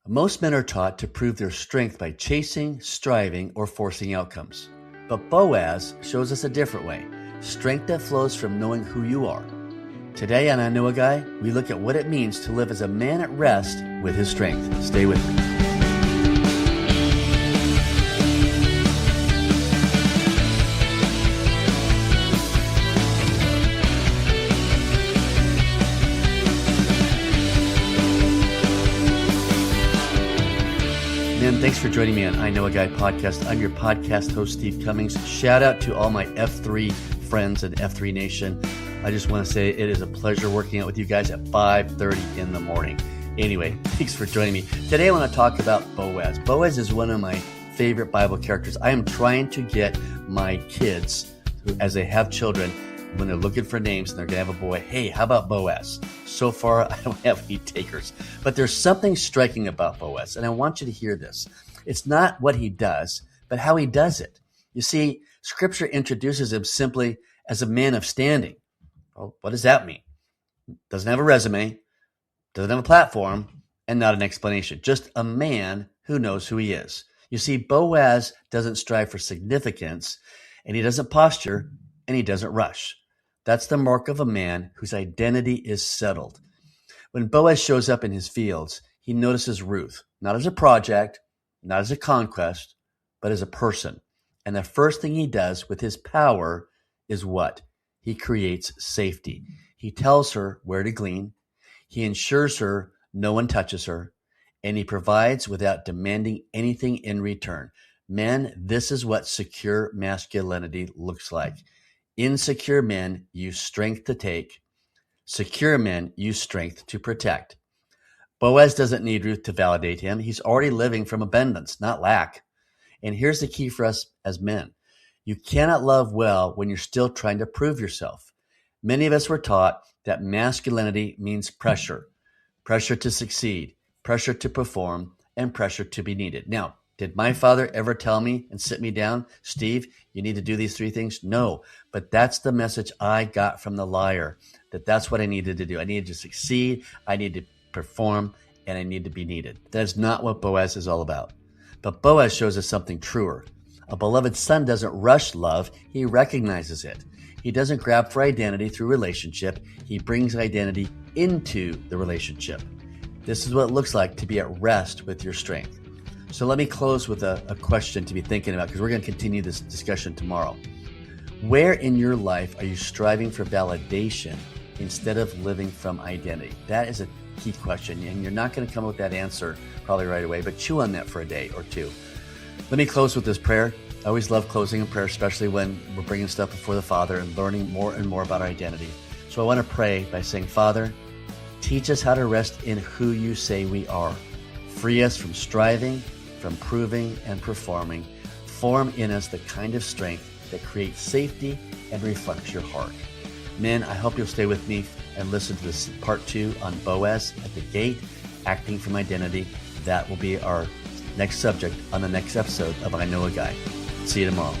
Most men are taught to prove their strength by chasing, striving, or forcing outcomes. But Boaz shows us a different way, strength that flows from knowing who you are. Today on I Know a Guy, we look at what it means to live as a man at rest with his strength. Stay with me. Man, thanks for joining me on I Know a Guy podcast. I'm your podcast host, Steve Cummings. Shout out to all my F3 friends and F3 Nation. I just want to say it is a pleasure working out with you guys at 5:30 in the morning. Anyway, thanks for joining me. Today I want to talk about Boaz. Boaz is one of my favorite Bible characters. I am trying to get my kids, as they have children, when they're looking for names and they're going to have a boy, hey, how about Boaz? So far, I don't have any takers. But there's something striking about Boaz, and I want you to hear this. It's not what he does, but how he does it. You see, Scripture introduces him simply as a man of standing. Well, what does that mean? Doesn't have a resume, doesn't have a platform, and not an explanation. Just a man who knows who he is. You see, Boaz doesn't strive for significance, and he doesn't posture, and he doesn't rush. That's the mark of a man whose identity is settled. When Boaz shows up in his fields, he notices Ruth, not as a project, not as a conquest, but as a person. And the first thing he does with his power is what? He creates safety. He tells her where to glean. He ensures her no one touches her. And he provides without demanding anything in return. Men, this is what secure masculinity looks like. Insecure men use strength to take. Secure men use strength to protect. Boaz doesn't need Ruth to validate him. He's already living from abundance, not lack. And here's the key for us as men. You cannot love well when you're still trying to prove yourself. Many of us were taught that masculinity means pressure. Pressure to succeed, pressure to perform, and pressure to be needed. Now, did my father ever tell me and sit me down, Steve, you need to do these three things? No, but that's the message I got from the liar, that's what I needed to do. I needed to succeed, I need to perform, and I need to be needed. That is not what Boaz is all about. But Boaz shows us something truer. A beloved son doesn't rush love, he recognizes it. He doesn't grab for identity through relationship, he brings identity into the relationship. This is what it looks like to be at rest with your strength. So let me close with a question to be thinking about, because we're going to continue this discussion tomorrow. Where in your life are you striving for validation instead of living from identity? That is a key question, and you're not going to come up with that answer probably right away, but chew on that for a day or two. Let me close with this prayer. I always love closing in prayer, especially when we're bringing stuff before the Father and learning more and more about our identity. So I want to pray by saying, Father, teach us how to rest in who you say we are. Free us from striving, from proving and performing. Form in us the kind of strength that creates safety and reflects your heart. Men, I hope you'll stay with me and listen to this part 2 on Boaz at the gate, acting from identity. That will be our next subject on the next episode of I Know a Guy. See you tomorrow.